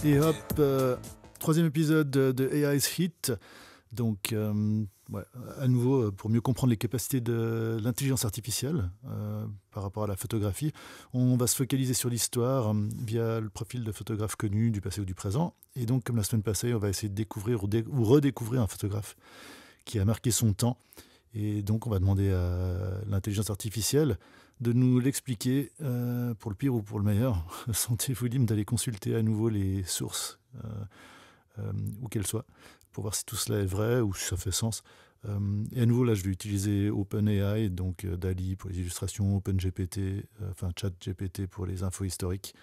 Et hop, troisième épisode de AI's Hit. Donc, à nouveau, pour mieux comprendre les capacités de l'intelligence artificielle par rapport à la photographie, on va se focaliser sur l'histoire via le profil de photographes connus du passé ou du présent. Et donc, comme la semaine passée, on va essayer de découvrir ou redécouvrir un photographe qui a marqué son temps. Et donc, on va demander à l'intelligence artificielle de nous l'expliquer pour le pire ou pour le meilleur. Sentez-vous libre d'aller consulter à nouveau les sources, où qu'elles soient, pour voir si tout cela est vrai ou si ça fait sens. Et à nouveau, là, je vais utiliser OpenAI, donc DALL-E pour les illustrations, OpenGPT, ChatGPT pour les infos historiques.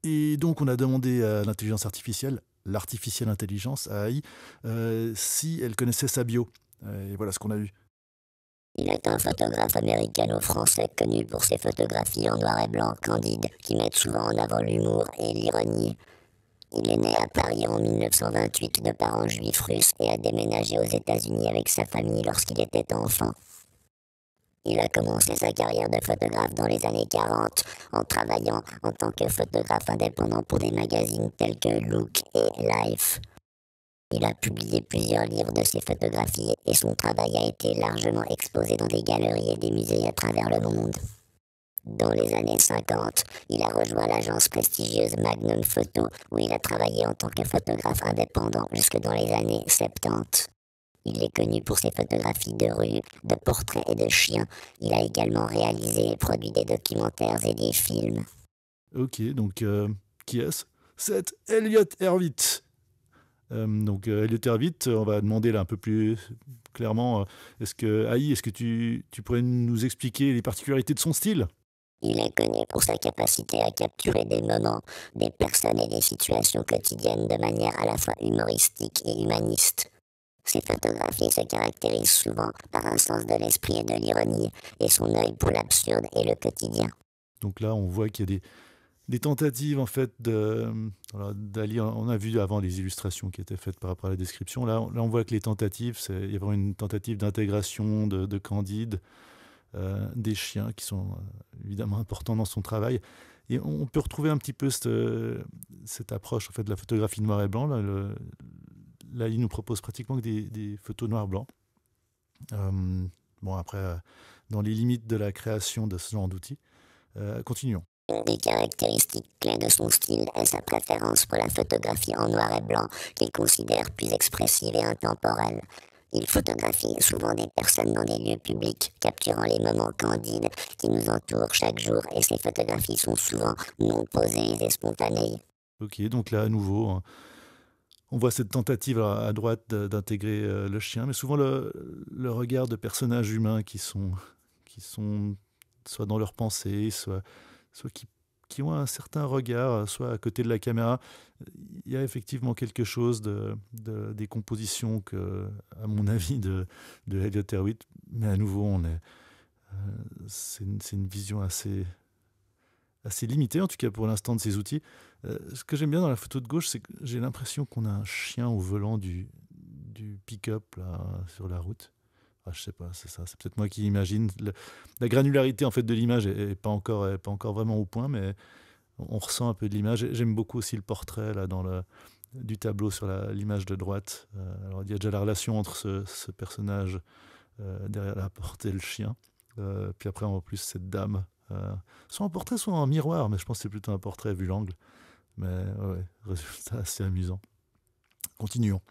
Et donc, on a demandé à l'intelligence artificielle, l'artificielle intelligence, AI, si elle connaissait sa bio. Et voilà ce qu'on a eu. Il est un photographe américano-français connu pour ses photographies en noir et blanc candides qui mettent souvent en avant l'humour et l'ironie. Il est né à Paris en 1928 de parents juifs russes et a déménagé aux États-Unis avec sa famille lorsqu'il était enfant. Il a commencé sa carrière de photographe dans les années 40 en travaillant en tant que photographe indépendant pour des magazines tels que Look et Life. Il a publié plusieurs livres de ses photographies et son travail a été largement exposé dans des galeries et des musées à travers le monde. Dans les années 50, il a rejoint l'agence prestigieuse Magnum Photo où il a travaillé en tant que photographe indépendant jusque dans les années 70. Il est connu pour ses photographies de rue, de portraits et de chiens. Il a également réalisé et produit des documentaires et des films. Ok, donc qui est-ce? C'est Elliott Erwitt. Elliott Erwitt, on va demander là un peu plus clairement, est-ce que tu pourrais nous expliquer les particularités de son style? Il est connu pour sa capacité à capturer des moments, des personnes et des situations quotidiennes de manière à la fois humoristique et humaniste. Ses photographies se caractérisent souvent par un sens de l'esprit et de l'ironie, et son œil pour l'absurde et le quotidien. Donc là, on voit qu'il y a des tentatives en fait d'allier. On a vu avant les illustrations qui étaient faites par rapport à la description. Là, on voit que les tentatives, il y a vraiment une tentative d'intégration de Candide, des chiens qui sont évidemment importants dans son travail. Et on peut retrouver un petit peu cette approche en fait de la photographie noir et blanc. Là, il nous propose pratiquement que des photos noir-blanc. Après, dans les limites de la création de ce genre d'outils. Continuons. Une des caractéristiques clés de son style est sa préférence pour la photographie en noir et blanc, qu'il considère plus expressive et intemporelle. Il photographie souvent des personnes dans des lieux publics, capturant les moments candides qui nous entourent chaque jour, et ses photographies sont souvent non posées et spontanées. Ok, donc là, à nouveau, hein, on voit cette tentative à droite d'intégrer le chien, mais souvent le regard de personnages humains qui sont soit dans leurs pensées, soit qui ont un certain regard, soit à côté de la caméra. Il y a effectivement quelque chose des compositions à mon avis, de Elliott Erwitt, mais à nouveau, c'est une vision assez limitée, en tout cas pour l'instant, de ces outils. Ce que j'aime bien dans la photo de gauche, c'est que j'ai l'impression qu'on a un chien au volant du pick-up là, sur la route. Je sais pas, c'est ça. C'est peut-être moi qui imagine. La granularité en fait de l'image est pas encore vraiment au point, mais on ressent un peu de l'image. J'aime beaucoup aussi le portrait là du tableau sur l'image de droite. Alors il y a déjà la relation entre ce personnage derrière la porte et le chien. Puis après en plus cette dame, soit en portrait, soit en miroir, mais je pense que c'est plutôt un portrait vu l'angle. Mais ouais, résultat assez amusant. Continuons.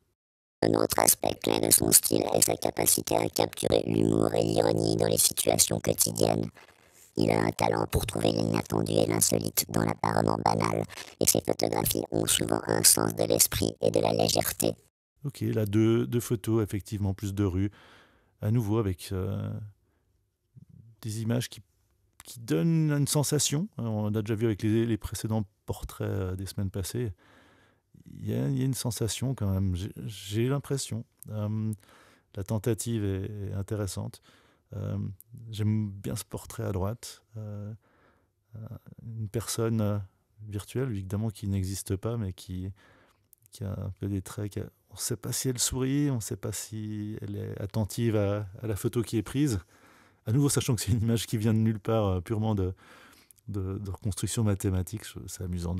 Un autre aspect clé de son style est sa capacité à capturer l'humour et l'ironie dans les situations quotidiennes. Il a un talent pour trouver l'inattendu et l'insolite dans l'apparemment banal, et ses photographies ont souvent un sens de l'esprit et de la légèreté. Ok, là deux photos, effectivement, plus de rue. À nouveau avec des images qui donnent une sensation. On a déjà vu avec les précédents portraits des semaines passées. Il y a une sensation quand même, j'ai l'impression. La tentative est intéressante. J'aime bien ce portrait à droite. Une personne virtuelle, évidemment, qui n'existe pas, mais qui a un peu des traits. On ne sait pas si elle sourit, on ne sait pas si elle est attentive à la photo qui est prise. À nouveau, sachant que c'est une image qui vient de nulle part, purement de reconstruction mathématique, c'est amusant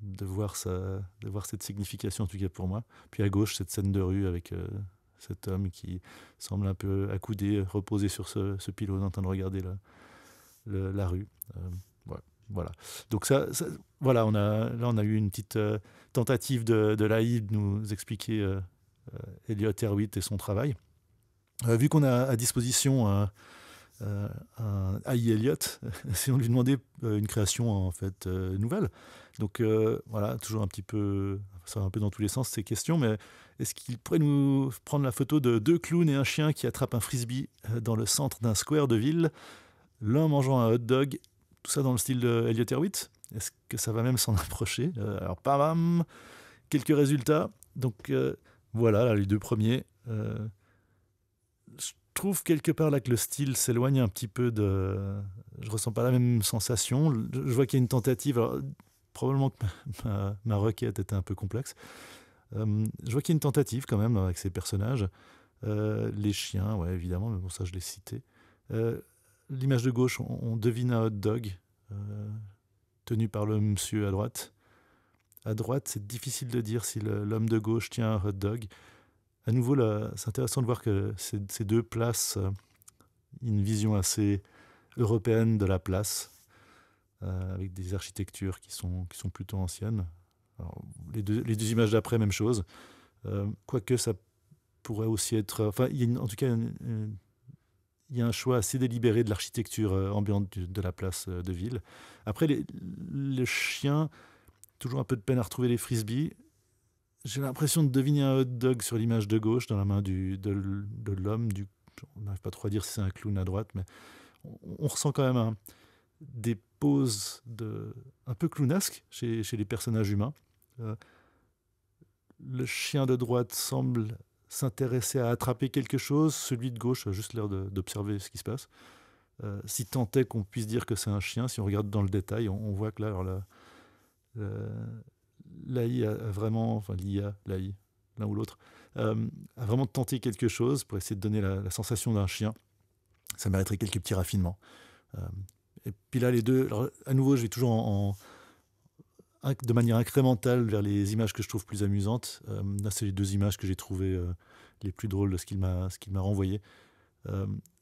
de voir cette signification, en tout cas pour moi. Puis à gauche, cette scène de rue avec cet homme qui semble un peu accoudé, reposé sur ce pylône en train de regarder la rue. Ouais, voilà. Donc voilà, on a eu une petite tentative de Laïd de nous expliquer Elliott Erwitt et son travail. Vu qu'on a à disposition un AI Elliott, si on lui demandait une création en fait nouvelle. Donc voilà, toujours un petit peu, ça va un peu dans tous les sens ces questions, mais est-ce qu'il pourrait nous prendre la photo de 2 clowns et un chien qui attrapent un frisbee dans le centre d'un square de ville, l'un mangeant un hot dog, tout ça dans le style de Elliott Erwitt? Est-ce que ça va même s'en approcher? Alors, pam, quelques résultats. Donc voilà, là, les 2 premiers. Je trouve quelque part là que le style s'éloigne un petit peu de. Je ressens pas la même sensation. Je vois qu'il y a une tentative. Alors, probablement que ma requête était un peu complexe. Je vois qu'il y a une tentative quand même avec ces personnages. Les chiens, ouais, évidemment, mais bon, ça je l'ai cité. L'image de gauche, on devine un hot dog tenu par le monsieur à droite. À droite, c'est difficile de dire si l'homme de gauche tient un hot dog. À nouveau, là, c'est intéressant de voir que ces 2 placent une vision assez européenne de la place, avec des architectures qui sont plutôt anciennes. Alors, les deux images d'après, même chose. Quoique ça pourrait aussi être... Enfin, en tout cas, il y a un choix assez délibéré de l'architecture ambiante de la place de ville. Après, le chien, toujours un peu de peine à retrouver les frisbees. J'ai l'impression de deviner un hot dog sur l'image de gauche dans la main de l'homme. On n'arrive pas trop à dire si c'est un clown à droite, mais on ressent quand même des poses un peu clownesques chez les personnages humains. Le chien de droite semble s'intéresser à attraper quelque chose. Celui de gauche a juste l'air d'observer ce qui se passe. Si tant est qu'on puisse dire que c'est un chien, si on regarde dans le détail, on voit que là, alors l'AI a vraiment, enfin l'IA, l'AI, l'un ou l'autre, a vraiment tenté quelque chose pour essayer de donner la sensation d'un chien. Ça mériterait quelques petits raffinements. Et puis là, les deux, alors, à nouveau, je vais toujours de manière incrémentale vers les images que je trouve plus amusantes. Là, c'est les 2 images que j'ai trouvées les plus drôles de ce qu'il m'a renvoyé.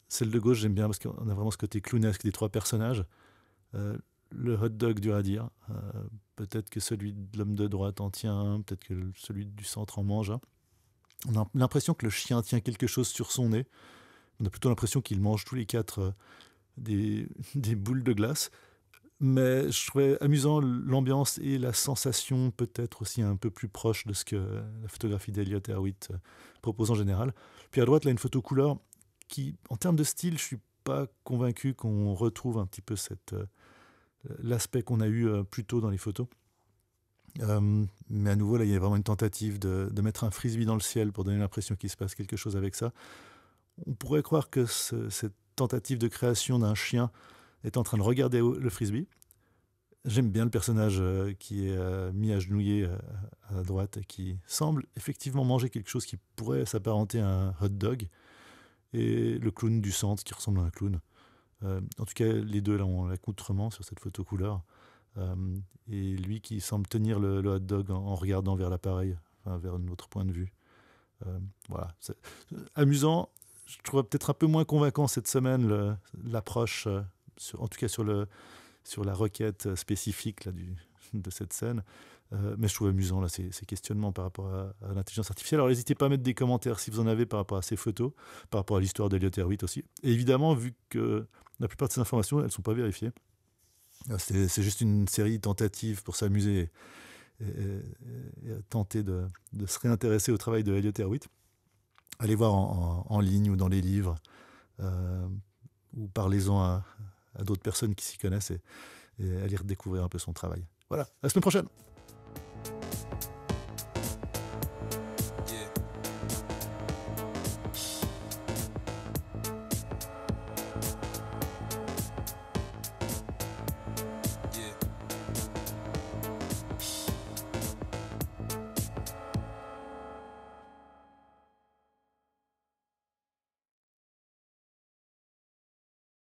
Celle de gauche, j'aime bien parce qu'on a vraiment ce côté clownesque des 3 personnages. Le hot dog, dur à dire. Peut-être que celui de l'homme de droite en tient un, peut-être que celui du centre en mange un. On a l'impression que le chien tient quelque chose sur son nez. On a plutôt l'impression qu'il mange tous les 4 des boules de glace. Mais je trouvais amusant l'ambiance et la sensation peut-être aussi un peu plus proche de ce que la photographie d'Elliott Erwitt propose en général. Puis à droite, là, une photo couleur qui, en termes de style, je ne suis pas convaincu qu'on retrouve un petit peu l'aspect qu'on a eu plus tôt dans les photos. Mais à nouveau, là, il y a vraiment une tentative de mettre un frisbee dans le ciel pour donner l'impression qu'il se passe quelque chose avec ça. On pourrait croire que cette tentative de création d'un chien est en train de regarder le frisbee. J'aime bien le personnage qui est mis agenouillé à droite et qui semble effectivement manger quelque chose qui pourrait s'apparenter à un hot dog. Et le clown du centre qui ressemble à un clown. En tout cas, les deux là ont l'accoutrement sur cette photo couleur. Et lui qui semble tenir le hot dog en regardant vers l'appareil, enfin, vers un autre point de vue. Voilà, c'est amusant. Je trouve peut-être un peu moins convaincant cette semaine l'approche, en tout cas sur la requête spécifique là, de cette scène. Mais je trouve amusant là, ces questionnements par rapport à l'intelligence artificielle. Alors n'hésitez pas à mettre des commentaires si vous en avez par rapport à ces photos, par rapport à l'histoire d'Elliott Erwitt aussi. Et évidemment, vu que la plupart de ces informations, elles ne sont pas vérifiées, c'est juste une série tentative pour s'amuser et tenter de se réintéresser au travail de Elliott Erwitt. Allez voir en ligne ou dans les livres, ou parlez-en à d'autres personnes qui s'y connaissent et allez redécouvrir un peu son travail. Voilà, à la semaine prochaine.